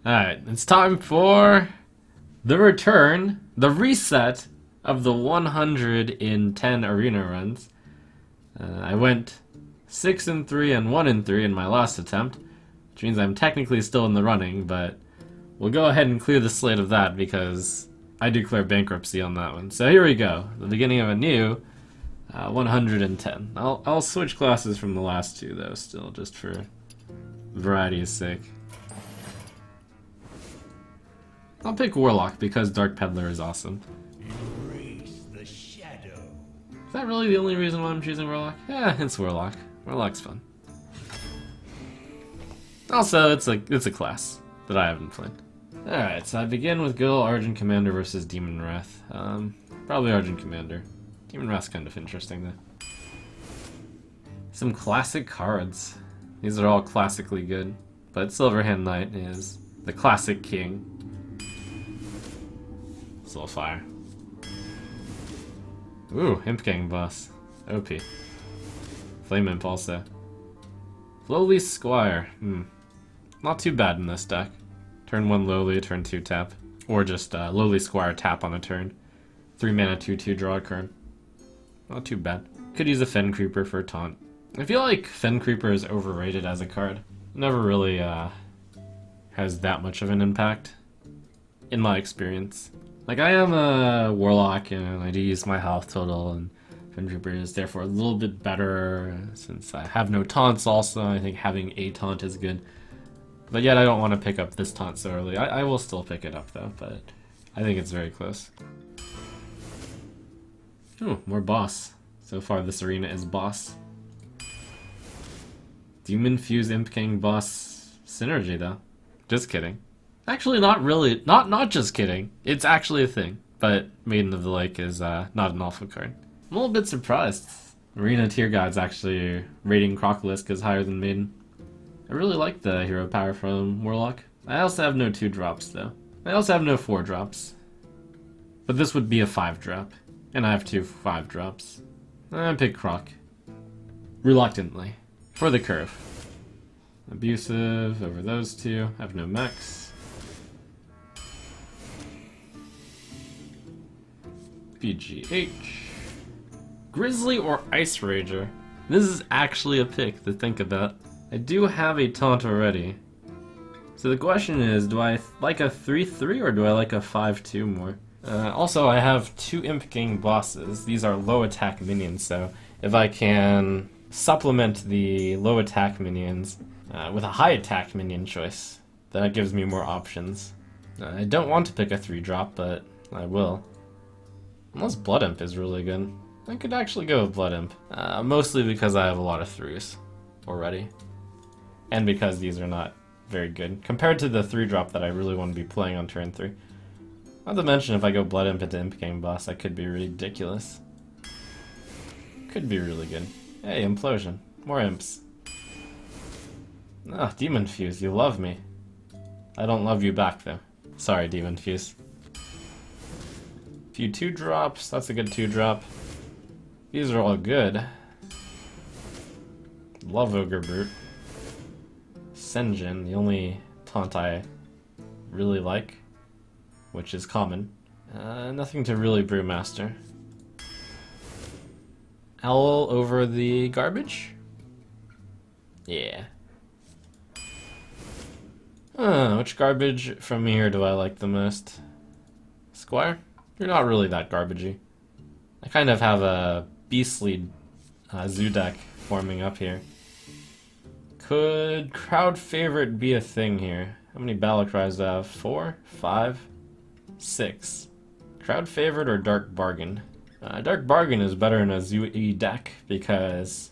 Alright, it's time for the return, the reset of the 110 arena runs. I went 6-3 and 1-3 in my last attempt, which means I'm technically still in the running, but we'll go ahead and clear the slate of that because I declare bankruptcy on that one. So here we go, the beginning of a new 110. I'll switch classes from the last two though, still, just for variety's sake. I'll pick Warlock because Dark Peddler is awesome. Embrace the shadow. Is that really the only reason why I'm choosing Warlock? Yeah, it's Warlock. Warlock's fun. Also, it's a class that I haven't played. Alright, so I begin with Gil, Argent Commander versus Demon Wrath. Probably Argent Commander. Demon Wrath's kind of interesting though. Some classic cards. These are all classically good, but Silverhand Knight is the classic king. Still fire. Ooh, Imp Gang boss. OP. Flame Imp also. Lowly Squire. Not too bad in this deck. Turn 1 Lowly, turn 2 tap. Or just Lowly Squire tap on a turn. 3 mana, 2/2, draw a card. Not too bad. Could use a Fen Creeper for a taunt. I feel like Fen Creeper is overrated as a card. Never really has that much of an impact, in my experience. Like, I am a Warlock, and I do use my health total, and Fen Creeper is therefore a little bit better, since I have no taunts also. I think having a taunt is good. But yet I don't want to pick up this taunt so early. I will still pick it up though, but I think it's very close. Ooh, more boss. So far this arena is boss. Demon Fuse Imp King boss synergy though. Just kidding. Actually, not really. Not just kidding. It's actually a thing. But Maiden of the Lake is not an alpha card. I'm a little bit surprised. Arena Tier Guide's actually rating Crocolisk is higher than Maiden. I really like the hero power from Warlock. I also have no 2-drops though. I also have no 4-drops. But this would be a 5-drop. And I have 2 5-drops. I pick Croc. Reluctantly. For the curve. Abusive over those two. I have no mechs. BGH. Grizzly or Ice Rager? This is actually a pick to think about. I do have a taunt already. So the question is, do I like a 3/3 or do I like a 5/2 more? Also, I have 2 Imp Gang bosses. These are low attack minions, so if I can supplement the low attack minions with a high attack minion choice, that gives me more options. I don't want to pick a 3-drop, but I will. Unless Blood Imp is really good. I could actually go with Blood Imp. Mostly because I have a lot of 3s already. And because these are not very good. Compared to the 3-drop that I really want to be playing on turn 3. Not to mention, if I go Blood Imp into Imp Gang boss, that could be ridiculous. Could be really good. Hey, Implosion. More imps. Ah, Demon Fuse, you love me. I don't love you back, though. Sorry, Demon Fuse. Few 2-drops, that's a good 2-drop. These are all good. Love Ogre Brute. Senjin, the only taunt I really like, which is common. Nothing to really Brewmaster. Owl over the garbage? Yeah. Which garbage from here do I like the most? Squire? You're not really that garbagey. I kind of have a beastly zoo deck forming up here. Could crowd favorite be a thing here? How many battle cries do I have? 4? 5? 6. Crowd favorite or Dark Bargain? Dark Bargain is better in a Zoo-y deck because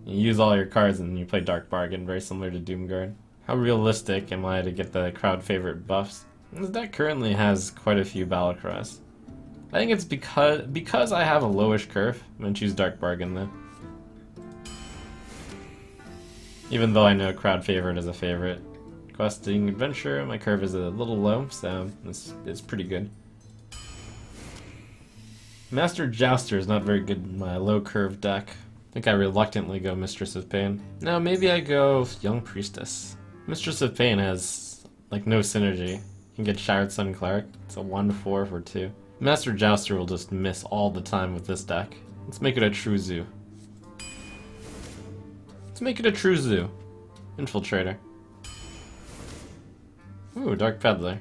you use all your cards and you play Dark Bargain, very similar to Doomguard. How realistic am I to get the crowd favorite buffs? This deck currently has quite a few battle cries. I think it's because I have a lowish curve. I'm gonna choose Dark Bargain though. Even though I know crowd favorite is a favorite. Questing Adventure, my curve is a little low, so it's pretty good. Master Jouster is not very good in my low curve deck. I think I reluctantly go Mistress of Pain. No, maybe I go Young Priestess. Mistress of Pain has like no synergy. You can get Shired Sun Cleric. It's a 1/4 for 2. Master Jouster will just miss all the time with this deck. Let's make it a true zoo. Let's make it a true zoo. Infiltrator. Ooh, Dark Peddler.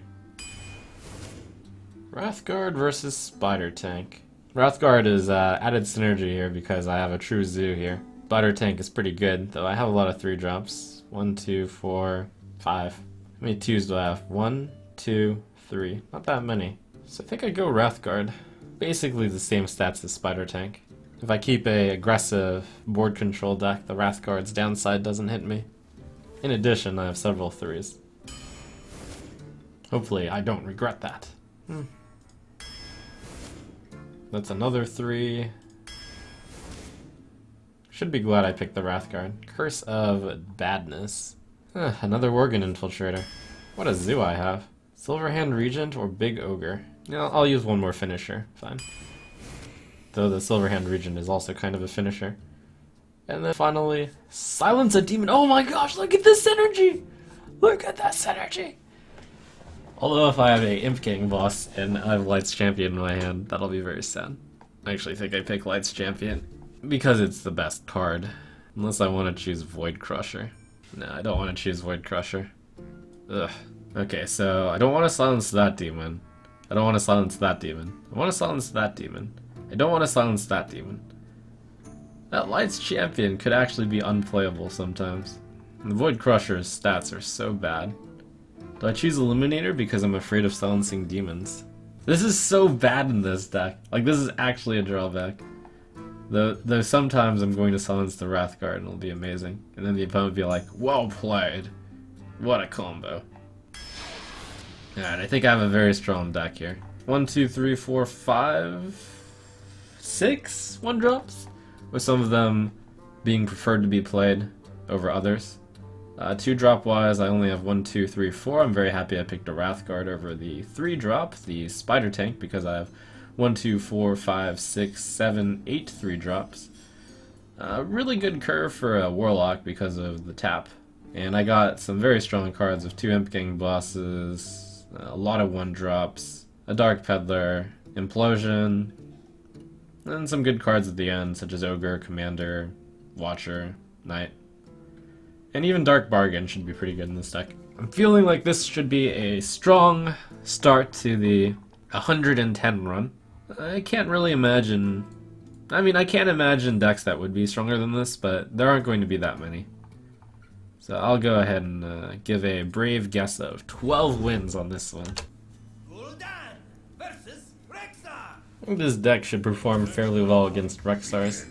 Wrathguard versus Spider Tank. Wrathguard is added synergy here because I have a true zoo here. Spider Tank is pretty good, though I have a lot of 3-drops. 1, 2, 4, 5. How many 2s do I have? 1, 2, 3. Not that many. So I think I go Wrathguard. Basically the same stats as Spider Tank. If I keep a aggressive board control deck, the Wrathguard's downside doesn't hit me. In addition, I have several 3s. Hopefully I don't regret that. That's another 3. Should be glad I picked the Wrathguard. Curse of Badness. Another Worgen Infiltrator. What a zoo I have. Silverhand Regent or Big Ogre? Yeah, I'll use one more finisher. Fine. Though the Silverhand Regent is also kind of a finisher. And then finally, Silence a Demon. Oh my gosh, look at this synergy! Look at that synergy! Although if I have a Imp King boss and I have Light's Champion in my hand, that'll be very sad. I actually think I pick Light's Champion because it's the best card. Unless I want to choose Void Crusher. No, I don't want to choose Void Crusher. Ugh. Okay, so I don't want to silence that demon. I don't want to silence that demon. I want to silence that demon. I don't want to silence that demon. That Light's Champion could actually be unplayable sometimes. And the Void Crusher's stats are so bad. Do I choose Illuminator because I'm afraid of silencing demons? This is so bad in this deck. Like, this is actually a drawback. Though sometimes I'm going to silence the Wrathguard and it'll be amazing. And then the opponent will be like, well played. What a combo. Alright, I think I have a very strong deck here. 1, 2, 3, 4, 5, 6 1-drops, with some of them being preferred to be played over others. 2-drop wise, I only have 1, 2, 3, 4. I'm very happy I picked a Wrathguard over the 3-drop, the Spider Tank, because I have 1, 2, 4, 5, 6, 7, 8 3-drops. Really good curve for a Warlock because of the tap. And I got some very strong cards of 2 Imp King bosses, a lot of 1-drops, a Dark Peddler, Implosion, and some good cards at the end, such as Ogre, Commander, Watcher, Knight. And even Dark Bargain should be pretty good in this deck. I'm feeling like this should be a strong start to the 110 run. I can't really imagine... I mean, I can't imagine decks that would be stronger than this, but there aren't going to be that many. So I'll go ahead and give a brave guess of 12 wins on this one. I think this deck should perform fairly well against Rexars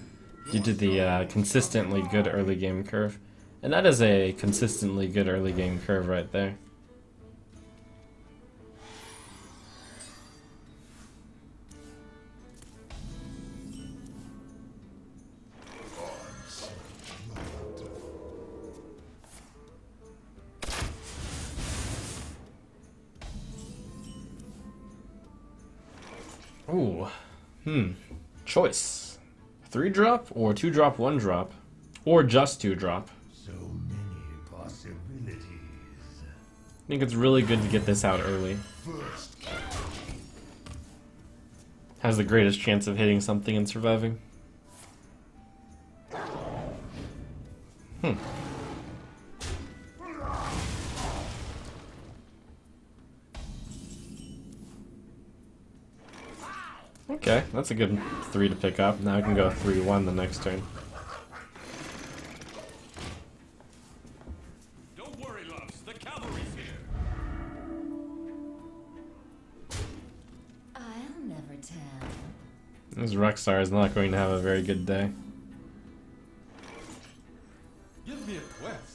due to the consistently good early game curve. And that is a consistently good early game curve right there. Ooh. Choice. 3-drop or 2-drop, 1-drop? Or just 2-drop? So many possibilities. I think it's really good to get this out early. First, Has the greatest chance of hitting something and surviving. Okay, that's a good 3 to pick up. Now I can go 3-1 the next turn. Don't worry, loves. The cavalry's here. I'll never tell. This Rexar is not going to have a very good day. Give me a quest.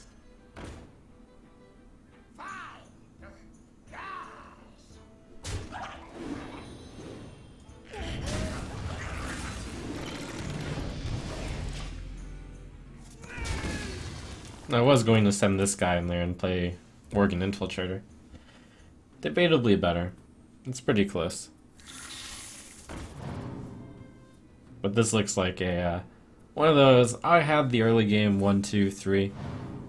I was going to send this guy in there and play Worgen Infiltrator. Debatably better. It's pretty close. But this looks like a one of those, I had the early game 1, 2, 3,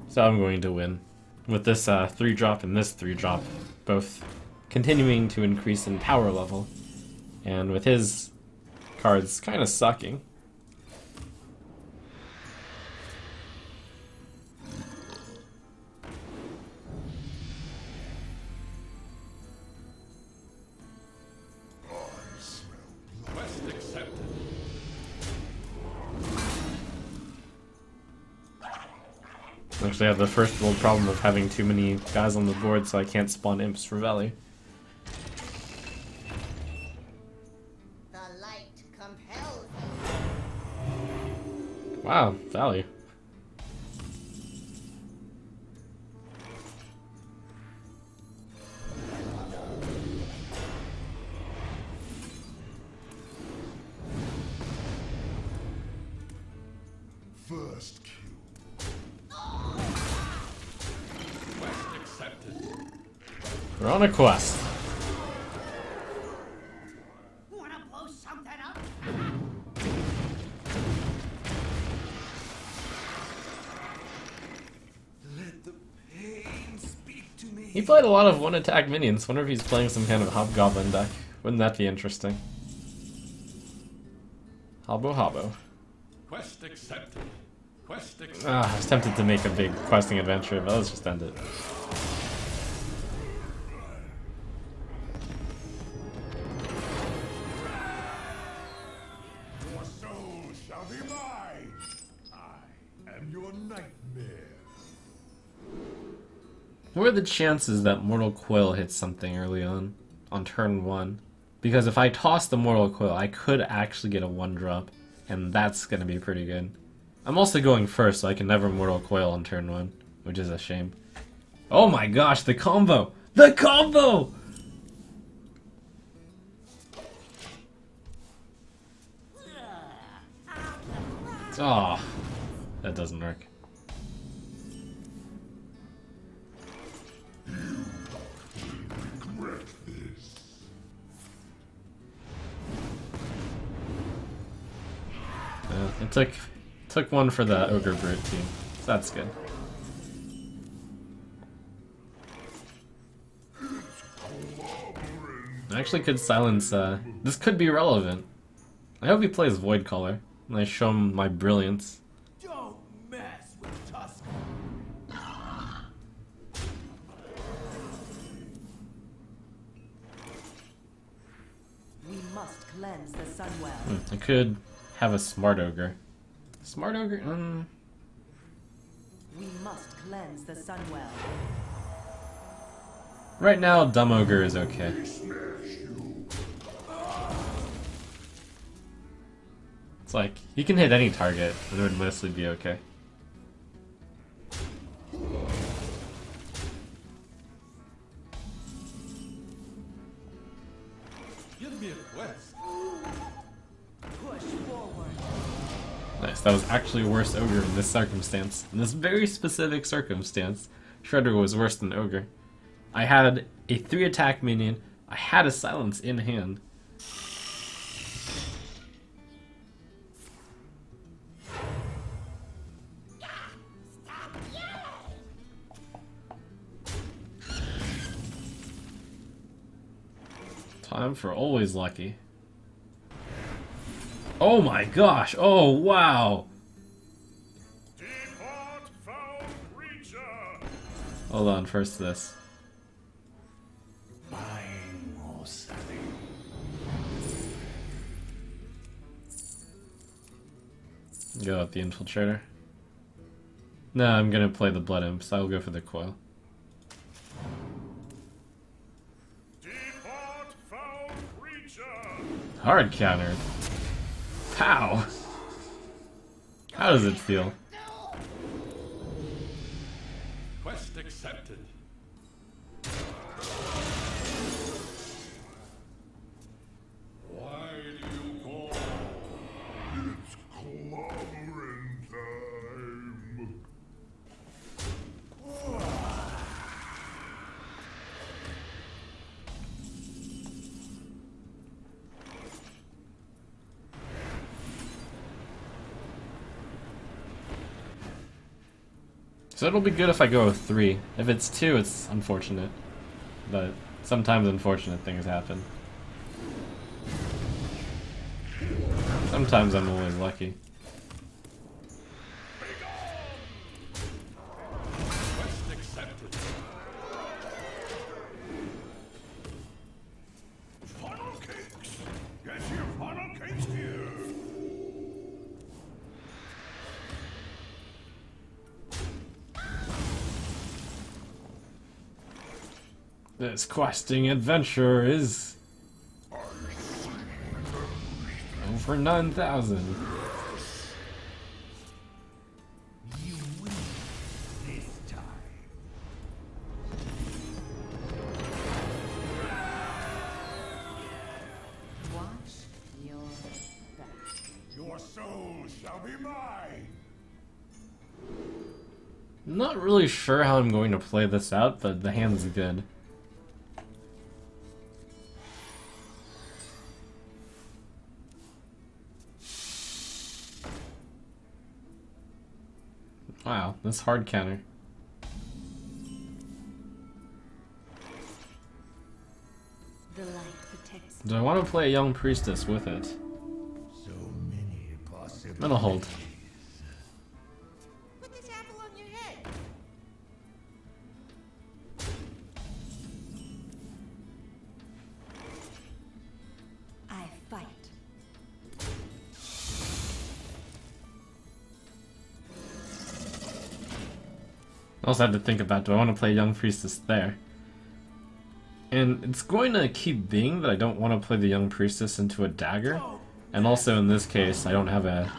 so I'm going to win. with this 3-drop and this 3-drop, both continuing to increase in power level, and with his cards kind of sucking. Quest accepted. Actually, I have the first world problem of having too many guys on the board, so I can't spawn imps for Valley. The light compels. Wow, Valley. First kill. Quest accepted. We're on a quest. Wanna blow something up? Let the pain speak to me. He played a lot of one-attack minions. Wonder if he's playing some kind of Hobgoblin deck. Wouldn't that be interesting? Hobbo Hobbo. Quest accepted. Quest accepted. Ah, I was tempted to make a big questing adventure, but let's just end it. Your soul shall be mine. I am your nightmare. What are the chances that Mortal Coil hits something early on turn 1? Because if I toss the Mortal Coil, I could actually get a 1-drop, and that's gonna be pretty good. I'm also going first, so I can never Mortal Coil on turn 1, which is a shame. Oh my gosh, the combo! The combo! Oh, that doesn't work. Regret this. It took one for the Ogre Brute team, so that's good. I actually could silence, this could be relevant. I hope he plays Void Caller, and I show him my brilliance. Don't mess with Tusk. We must cleanse the Sunwell. I could have a Smart Ogre. Smart Ogre? We must cleanse the Sunwell. Right now, Dumb Ogre is okay. It's like, he can hit any target, and it would mostly be okay. Give me a quest. Push forward. Nice, that was actually a worse Ogre in this circumstance. In this very specific circumstance, Shredder was worse than Ogre. I had a 3-attack minion, I had a silence in hand. Time for Always Lucky. Oh my gosh, oh wow! Depart, foul creature. Hold on, first this. Mine, oh Sally. Go with the Infiltrator. No, I'm gonna play the Blood Imps. I'll go for the Coil. Depart, foul creature. Hard counter. Pow! How does it feel? Quest accepted. Why do you call? It's clobbering time. So it'll be good if I go with 3. If it's 2, it's unfortunate. But sometimes unfortunate things happen. Sometimes I'm always lucky. Quest accepted. Funnel cakes! Get your funnel cakes here! This questing adventure is over 9,000. You win this time. Watch your back. Your soul shall be mine! I'm not really sure how I'm going to play this out, but the hand's good. Wow, this hard counter. The light protects. Do I want to play a young priestess with it? So many possibilities. I'm gonna hold. Put this apple on your head. I fight. I also had to think about, do I want to play young priestess there? And it's going to keep being that I don't want to play the young priestess into a dagger. And also in this case, I don't have a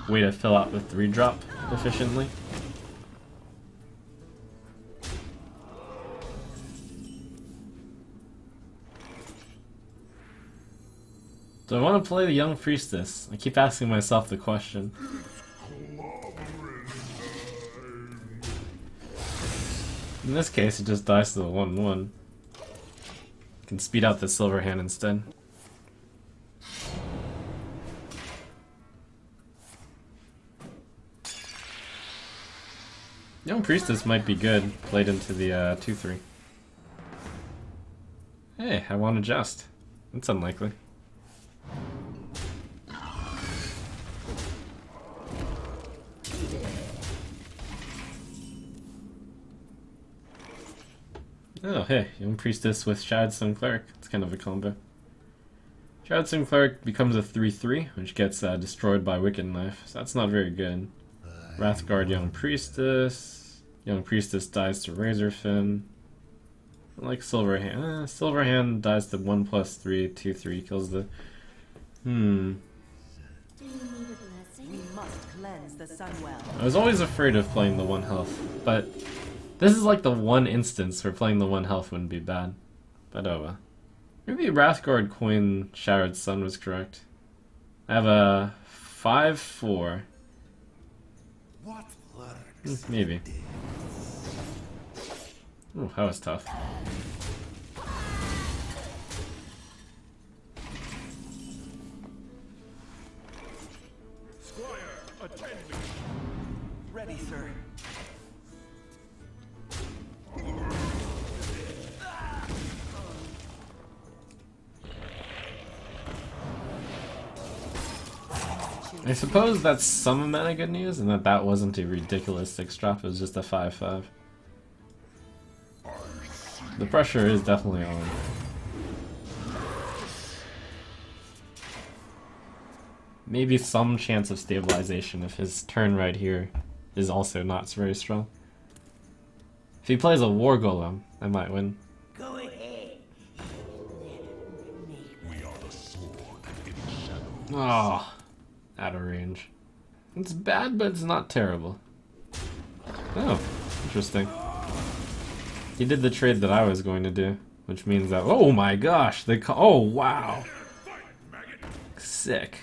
way to fill out the 3-drop efficiently. Do I want to play the young priestess? I keep asking myself the question. In this case, it just dies to the 1/1. Can speed out the silver hand instead. Young priestess might be good, played into the 2/3. Hey, I want to just. That's unlikely. Oh, hey, young priestess with Shroud Sun Cleric. It's kind of a combo. Shroud Sun Cleric becomes a 3/3, which gets destroyed by Wicked Knife, so that's not very good. Wrathguard young priestess. Young priestess dies to Razorfin. I like Silver Hand. Silver Hand dies to 1+3, 2/3, kills the. Do you need a blessing? We must cleanse the Sunwell. I was always afraid of playing the 1 health, but this is like the one instance where playing the 1 health wouldn't be bad. But oh well. Maybe Wrathguard Coin Showered Sun was correct. I have a 5/4. What lurks? Maybe. Ooh, that was tough. Squire, attend me. Ready, sir. I suppose that's some amount of good news, and that wasn't a ridiculous 6-drop, it was just a 5/5. The pressure is definitely on. Maybe some chance of stabilization if his turn right here is also not very strong. If he plays a War Golem, I might win. Go ahead. We are the sword in shadow. Oh, out of range. It's bad, but it's not terrible. Oh, interesting. He did the trade that I was going to do, which means that— oh my gosh! Oh wow! Sick.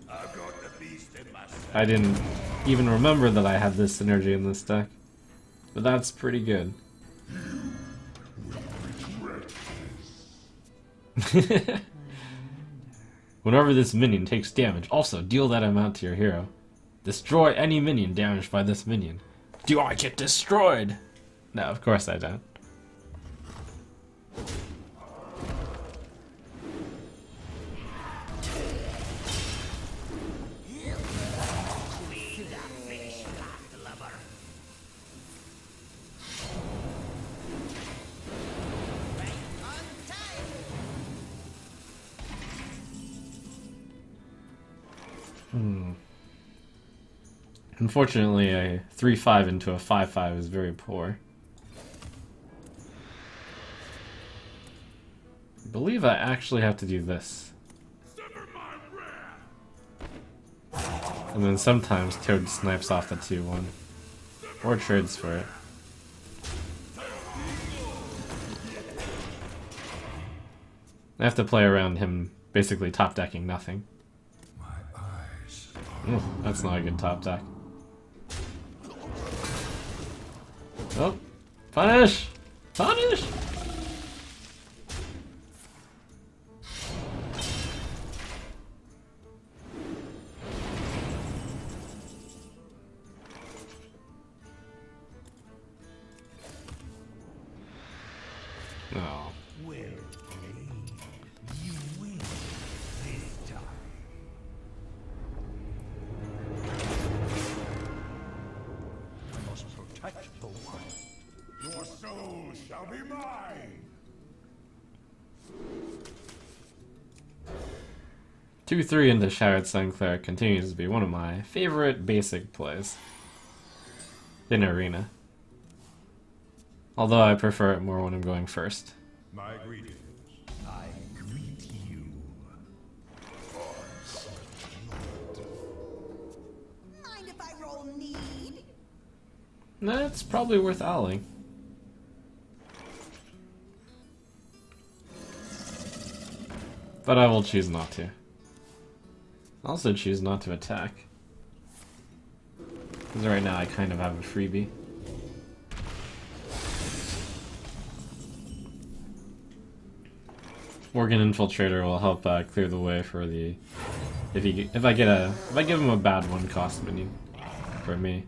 I've got the beast in my sack. I didn't even remember that I had this synergy in this deck. But that's pretty good. Whenever this minion takes damage, also deal that amount to your hero. Destroy any minion damaged by this minion. Do I get destroyed? No, of course I don't. Unfortunately, a 3-5 into a 5-5 is very poor. I believe I actually have to do this. And then sometimes Toad snipes off the 2-1. Or trades for it. I have to play around him basically top decking nothing. Ooh, that's not a good top deck. Oh, punish! Punish! Oh. Well played. You win this time. I must protect the wild. Your soul shall be mine. 2-3 into Shattered Sun Cleric continues to be one of my favorite basic plays in Arena. Although I prefer it more when I'm going first. My greetings. I greet you. Mind if I roll need? That's probably worth owling. But I will choose not to. I'll also choose not to attack. Because right now I kind of have a freebie. Worgen Infiltrator will help clear the way for the if I give him a bad 1-cost minion for me.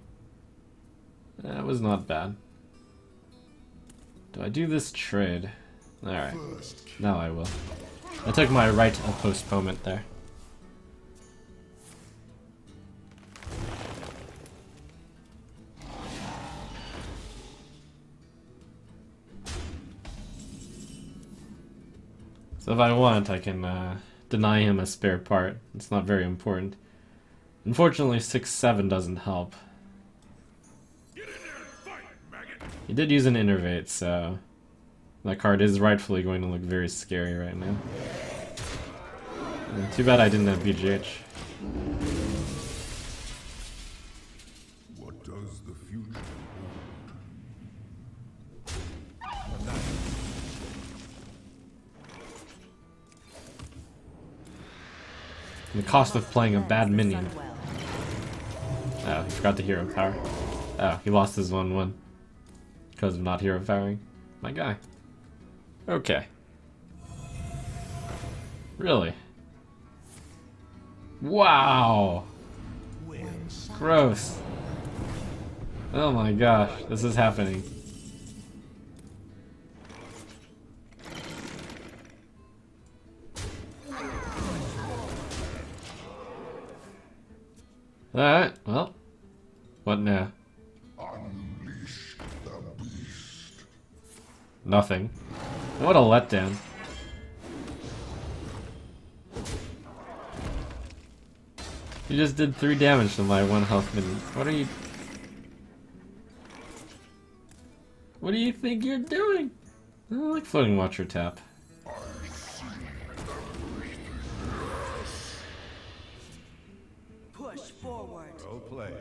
That was not bad. Do I do this trade? Alright. Now I will. I took my right of postponement there. So if I want, I can deny him a spare part. It's not very important. Unfortunately, 6-7 doesn't help. Get in there and fight, maggot! He did use an Innervate, so that card is rightfully going to look very scary right now. Too bad I didn't have BGH. What does the future The cost of playing a bad Cleanse the minion. Sunwell. Oh, he forgot the hero power. Oh, he lost his 1-1 because of not hero powering. My guy. Okay. Really? Wow! Gross. Oh my gosh, this is happening. Alright, well. What now? unleash the beast? Nothing. What a letdown. You just did 3 damage to my 1 health minion. What are you... What do you think you're doing? I like Floating Watcher tap. Push forward. Well played.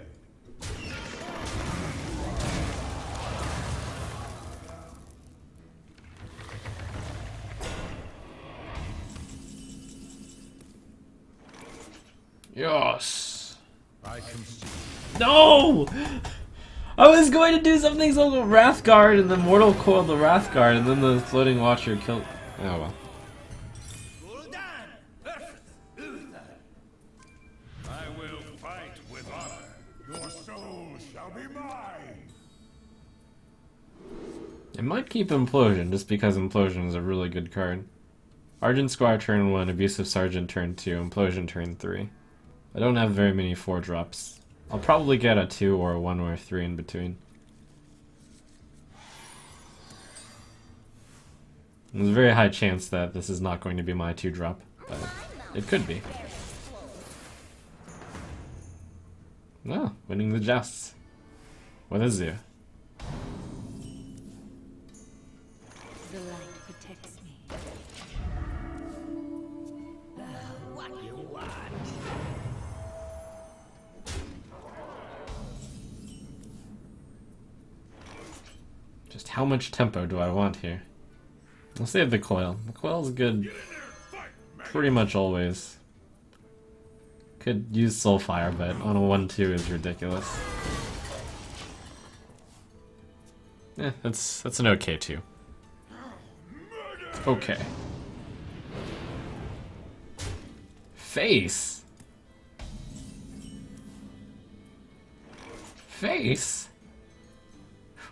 Yes! I concede. No! I was going to do something so the Wrathguard and the Mortal Coil the Wrathguard and then the Floating Watcher killed... Oh well. I will fight with honor. Your soul shall be mine. I might keep Implosion, just because Implosion is a really good card. Argent Squire turn 1, Abusive Sergeant turn 2, Implosion turn 3. I don't have very many 4-drops. I'll probably get a 2 or a 1 or a 3 in between. There's a very high chance that this is not going to be my 2-drop, but it could be. Oh, winning the jousts. What is there? The light protects me. What you want? Just how much tempo do I want here? I'll save the coil. The coil's good pretty much always. Could use Soulfire, but on a 1-2 is ridiculous. That's an okay 2. Okay. Face? Face?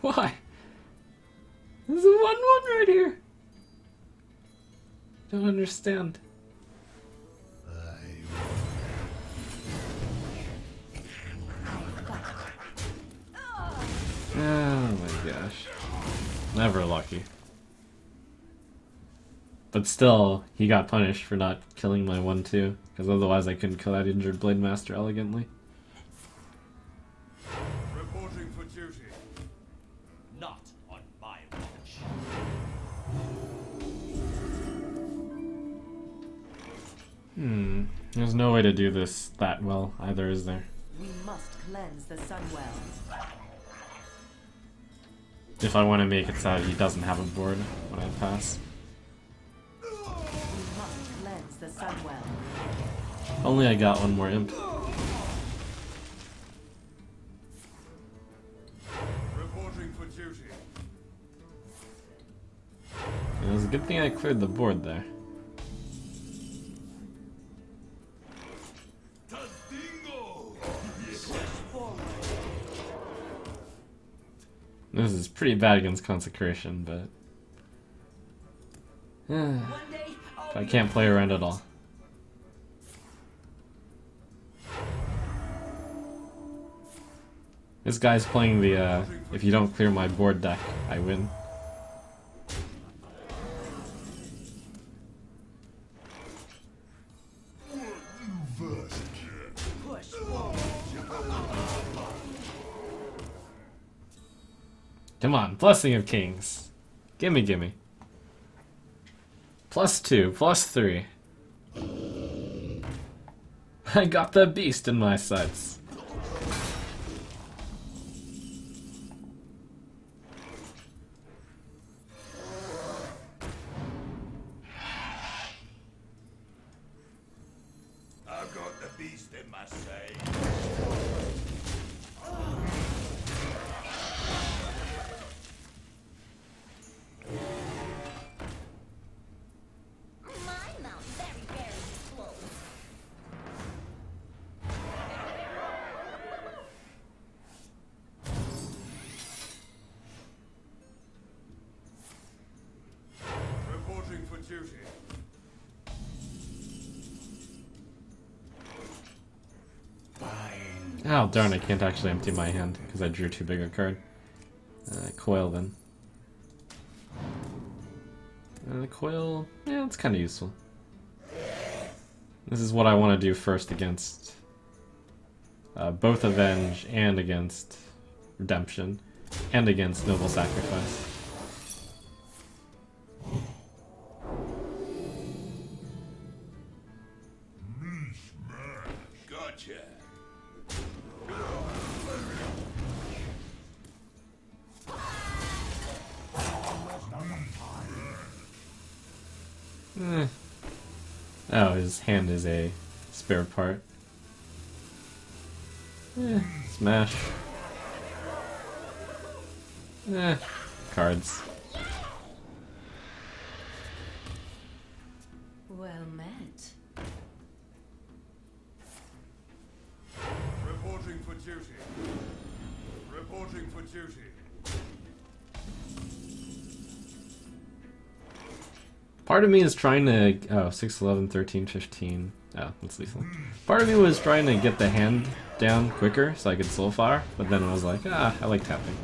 Why? There's a 1-1 right here. Don't understand. Oh my gosh. Never lucky. But still, he got punished for not killing my 1-2, because otherwise I couldn't kill that injured Blade Master elegantly. Reporting for duty. Not on my watch. There's no way to do this that well either, is there? We must cleanse the Sunwell. If I want to make it so that he doesn't have a board when I pass. We must cleanse the Sunwell. Only I got one more imp. Reporting for duty. It was a good thing I cleared the board there. This is pretty bad against Consecration, but I can't play around at all. This guy's playing the, if you don't clear my board deck, I win. Push forward. Come on, Blessing of Kings. Gimme, gimme. +2, +3. I got the beast in my sights. I've got the beast in my sight. My mouth very explosive. Reporting for duty. Oh darn, I can't actually empty my hand because I drew too big a card. Coil then. The coil, yeah, it's kind of useful. This is what I want to do first against both Avenge and against Redemption and against Noble Sacrifice. Gotcha. Oh, his hand is a spare part. Smash. Cards. Well met. Reporting for duty. Reporting for duty. Part of me is trying to... Oh, 6, 11, 13, 15. Oh, that's lethal. Part of me was trying to get the hand down quicker so I could soulfire, but then I was like, I like tapping.